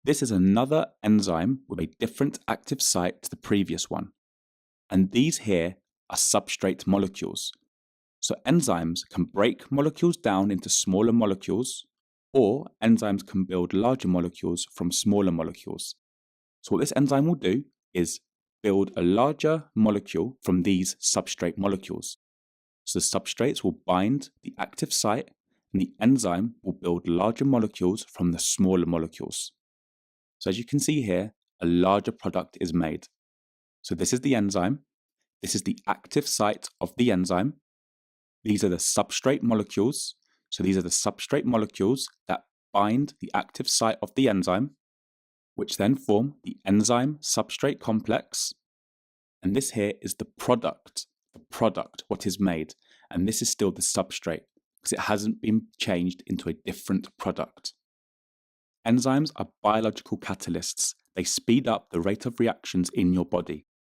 This is another enzyme with a different active site to the previous one. And these here are substrate molecules. So enzymes can break molecules down into smaller molecules, or enzymes can build larger molecules from smaller molecules. So what this enzyme will do is build a larger molecule from these substrate molecules. So the substrates will bind the active site, and the enzyme will build larger molecules from the smaller molecules. So as you can see here, a larger product is made. So this is the enzyme. This is the active site of the enzyme. These are the substrate molecules. So these are the substrate molecules that bind the active site of the enzyme, which then form the enzyme substrate complex. And this here is the product, what is made. And this is still the substrate because it hasn't been changed into a different product. Enzymes are biological catalysts. They speed up the rate of reactions in your body.